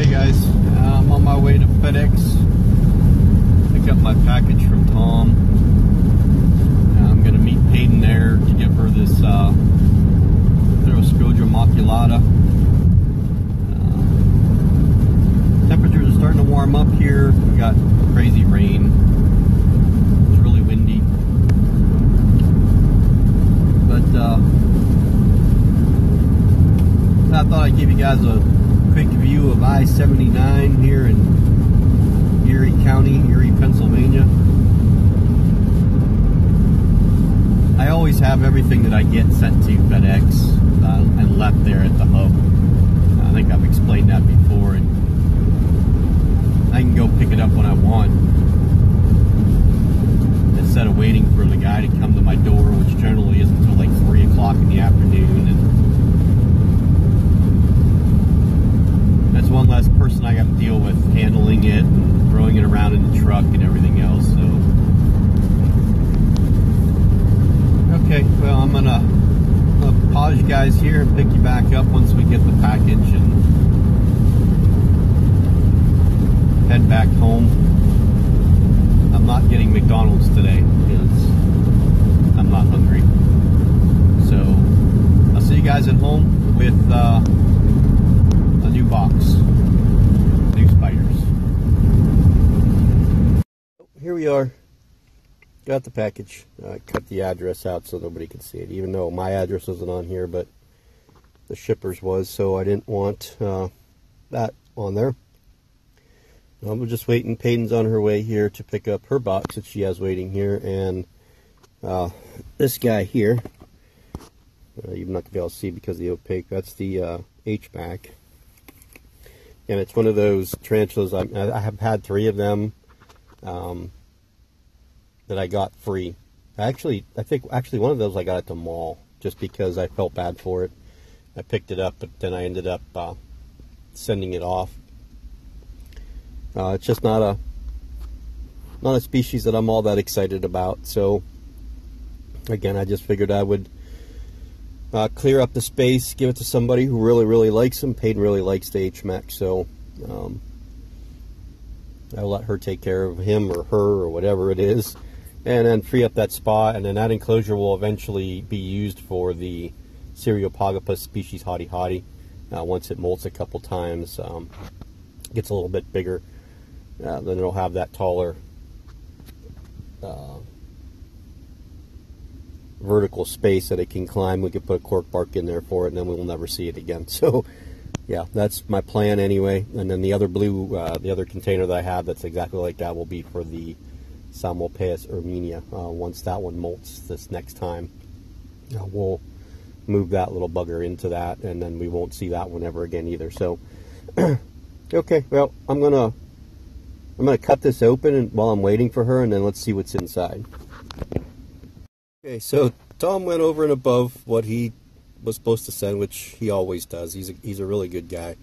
Hey guys, I'm on my way to FedEx. Pick up my package from Tom. I'm going to meet Peyton there to give her this Sclerospodium maculata. Temperatures are starting to warm up here. We got crazy rain. It's really windy. But I thought I'd give you guys a quick view of I-79 here in Erie County, Erie, Pennsylvania. I always have everything that I get sent to FedEx and left there at the hub. I think I've explained that before, and I can go pick it up when I want instead of waiting for the guy to come to my door, which generally isn't until like 3 o'clock in the afternoon. And that's one less person I got to deal with handling it and throwing it around in the truck and everything else. So, okay, well, I'm gonna pause you guys here and pick you back up once we get the package and head back home. I'm not getting McDonald's today because I'm not hungry. So I'll see you guys at home with a new box, new spiders. Here we are. Got the package. Cut the address out so nobody could see it, even though my address wasn't on here, but the shipper's was, so I didn't want that on there. I'm just waiting. Peyton's on her way here to pick up her box that she has waiting here, and this guy here, you're not going to be able to see because of the opaque, that's the H-back. And it's one of those tarantulas. I have had 3 of them that I got free. I think one of those I got at the mall just because I felt bad for it. I picked it up, but then I ended up sending it off. It's just not a species that I'm all that excited about. So again, I just figured I would clear up the space, give it to somebody who really likes them. Peyton really likes the H-Mac, so I'll let her take care of him or her or whatever it is, and then free up that spot, and then that enclosure will eventually be used for the Cereopagopus species Hotty Hotty. Once it molts a couple times, gets a little bit bigger, then it'll have that taller vertical space that it can climb. We could put a cork bark in there for it, and then we will never see it again. So yeah, that's my plan anyway. And then the other blue, the other container that I have that's exactly like that will be for the Psalmopoeus erminia. Once that one molts this next time, we'll move that little bugger into that, and then we won't see that one ever again either. So okay, well, I'm gonna cut this open while I'm waiting for her, and then let's see what's inside. Okay, so Tom went over and above what he was supposed to send, which he always does. He's a really good guy.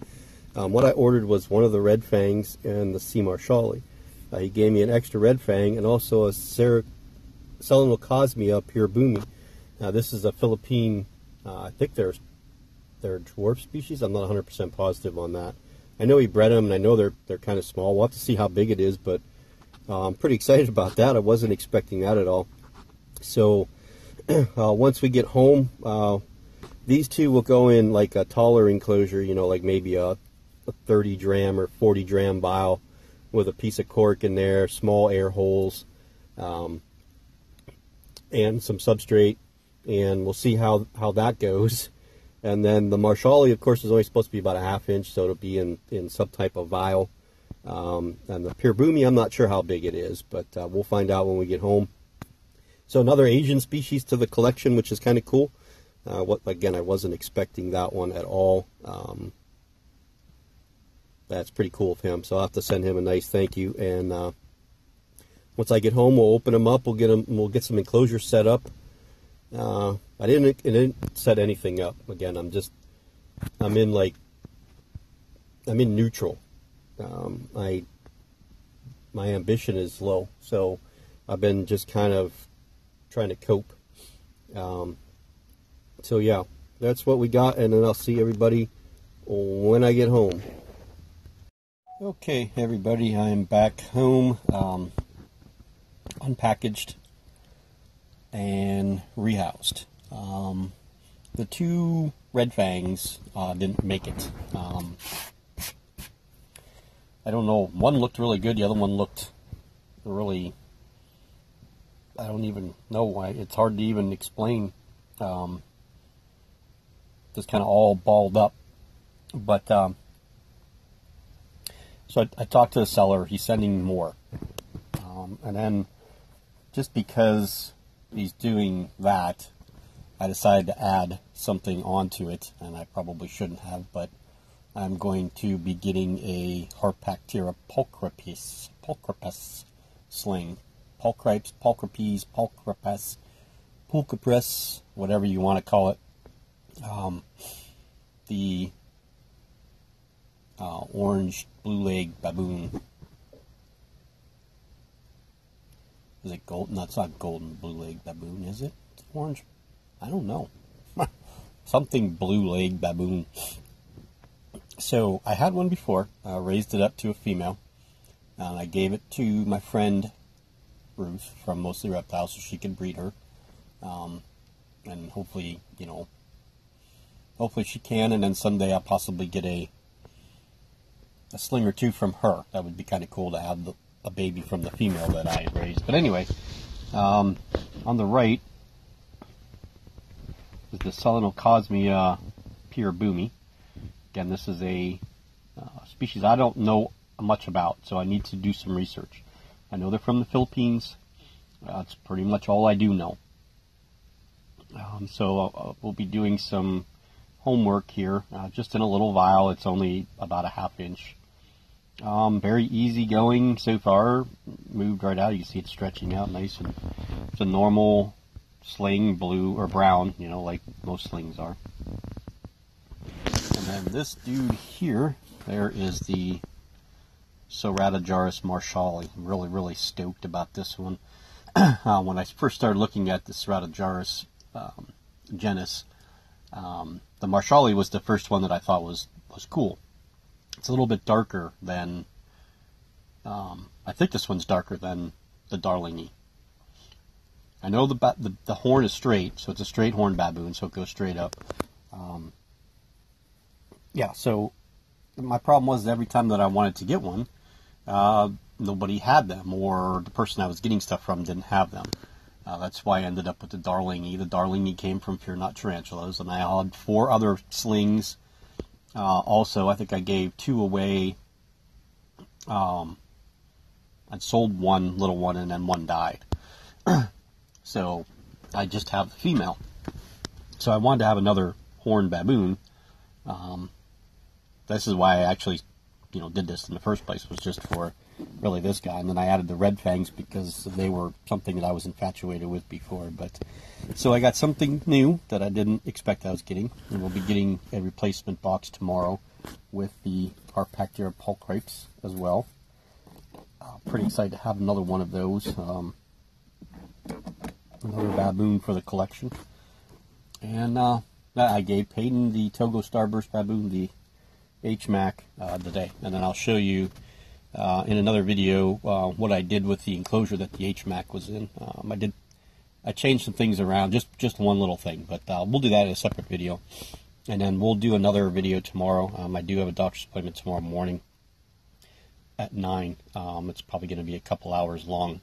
What I ordered was one of the red fangs and the C. marshalli. He gave me an extra red fang and also a Selenocosmia pyrrhoboomi. Now this is a Philippine, I think they're dwarf species. I'm not 100% positive on that. I know he bred them, and I know they're kind of small. We'll have to see how big it is, but I'm pretty excited about that. I wasn't expecting that at all. So once we get home, these two will go in like a taller enclosure, you know, like maybe a 30 dram or 40 dram vial with a piece of cork in there, small air holes, and some substrate, and we'll see how that goes. And then the marshalli, of course, is only supposed to be about a ½ inch, so it'll be in some type of vial. And the pyrrhoboomi, I'm not sure how big it is, but we'll find out when we get home. So another Asian species to the collection, which is kind of cool. Again, I wasn't expecting that one at all. That's pretty cool of him, so I'll have to send him a nice thank you. And once I get home, we'll open them up. We'll get some enclosures set up. I didn't set anything up. Again, I'm in neutral. My ambition is low, so I've been just kind of trying to cope. So yeah, that's what we got, and then I'll see everybody when I get home. Okay, everybody, I'm back home, unpackaged and rehoused. The two red fangs didn't make it. I don't know, one looked really good, the other one looked really, I don't even know why, it's hard to even explain. Just kind of all balled up. But, so I talked to the seller, he's sending more. And then, just because he's doing that, I decided to add something onto it, and I probably shouldn't have, but I'm going to be getting a Harpactira pulchripes sling. Pulchripes, whatever you want to call it. The orange blue leg baboon. Is it golden? No, it's not golden blue leg baboon, is it? It's orange? I don't know. Something blue leg baboon. So I had one before. I raised it up to a female. And I gave it to my friend Ruth from Mostly Reptiles so she could breed her. And hopefully, hopefully she can. And then someday I'll possibly get a sling or two from her. That would be kind of cool to have a baby from the female that I raised. But anyway, on the right is the Solenocosmia pierboomi. Again, this is a species I don't know much about, so I need to do some research. I know they're from the Philippines. That's pretty much all I do know. So we'll be doing some homework here, just in a little vial. It's only about a ½ inch. Very easy going so far. Moved right out. You can see it stretching out nice, and it's a normal sling, blue or brown, like most slings are. And then this dude here, there is the Ceratojaurus marshalli. I'm really, really stoked about this one. When I first started looking at the Ceratojaurus genus, the marshalli was the first one that I thought was cool. It's a little bit darker than, I think this one's darker than the Darlingi. I know the horn is straight, so it's a straight horn baboon, so it goes straight up. Yeah, so my problem was every time that I wanted to get one, nobody had them, or the person I was getting stuff from didn't have them. That's why I ended up with the Darlingi. The Darlingi came from Fear Not Tarantulas, and I had 4 other slings. Also, I think I gave 2 away. I sold one little one, and then one died. So I just have the female. So I wanted to have another horned baboon. This is why I actually, did this in the first place, was just for really this guy. And then I added the red fangs because they were something that I was infatuated with before. But so I got something new that I didn't expect I was getting. And we'll be getting a replacement box tomorrow with the Harpactira pulchripes as well. Pretty excited to have another one of those. Another baboon for the collection. And I gave Peyton the Togo Starburst baboon, the HMAC, today. And then I'll show you in another video what I did with the enclosure that the HMAC was in. I changed some things around, just one little thing, but we'll do that in a separate video. And then we'll do another video tomorrow. I do have a doctor's appointment tomorrow morning at 9. It's probably going to be a couple hours long,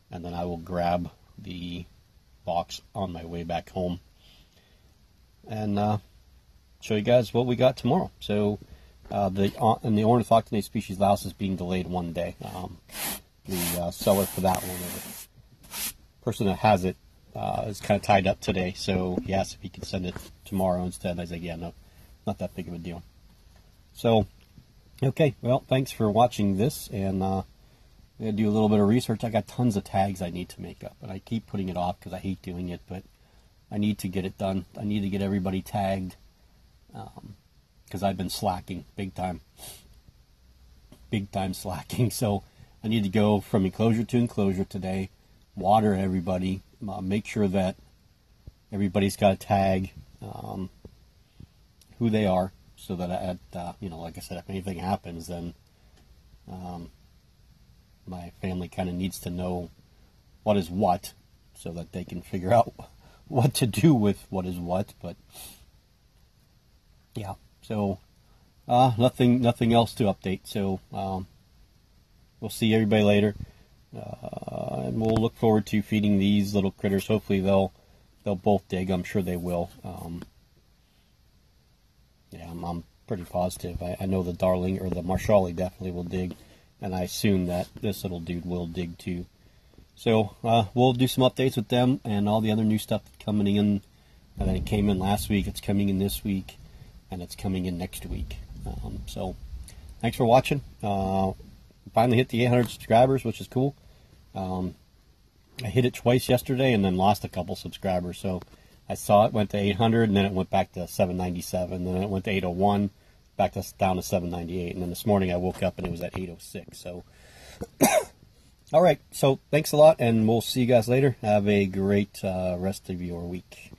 and then I will grab the box on my way back home and show you guys what we got tomorrow. So the Ornithoctinae species louse is being delayed 1 day. The seller for that one, the person that has it, is kind of tied up today, so he asked if he could send it tomorrow instead. And I said, yeah, no, not that big of a deal. So, okay, well, thanks for watching this, and I'm going to do a little bit of research. I got tons of tags I need to make up, and I keep putting it off because I hate doing it, but I need to get it done. I need to get everybody tagged, because I've been slacking big time slacking. So I need to go from enclosure to enclosure today, water everybody, make sure that everybody's got a tag, who they are, so that like I said, if anything happens, then My family kind of needs to know what is what so that they can figure out what to do with what is what. But yeah, so nothing else to update. So we'll see everybody later, and we'll look forward to feeding these little critters. Hopefully they'll both dig. I'm sure they will. Yeah, I'm pretty positive. I know the Darling or the Marshalli definitely will dig, and I assume that this little dude will dig too. So we'll do some updates with them and all the other new stuff that's coming in. And then it came in last week, it's coming in this week, and it's coming in next week. So thanks for watching. Finally hit the 800 subscribers, which is cool. I hit it twice yesterday and then lost a couple subscribers. So I saw it went to 800, and then it went back to 797, then it went to 801, back down to 798, and then this morning I woke up and it was at 806. So all right, so thanks a lot, and we'll see you guys later. Have a great rest of your week.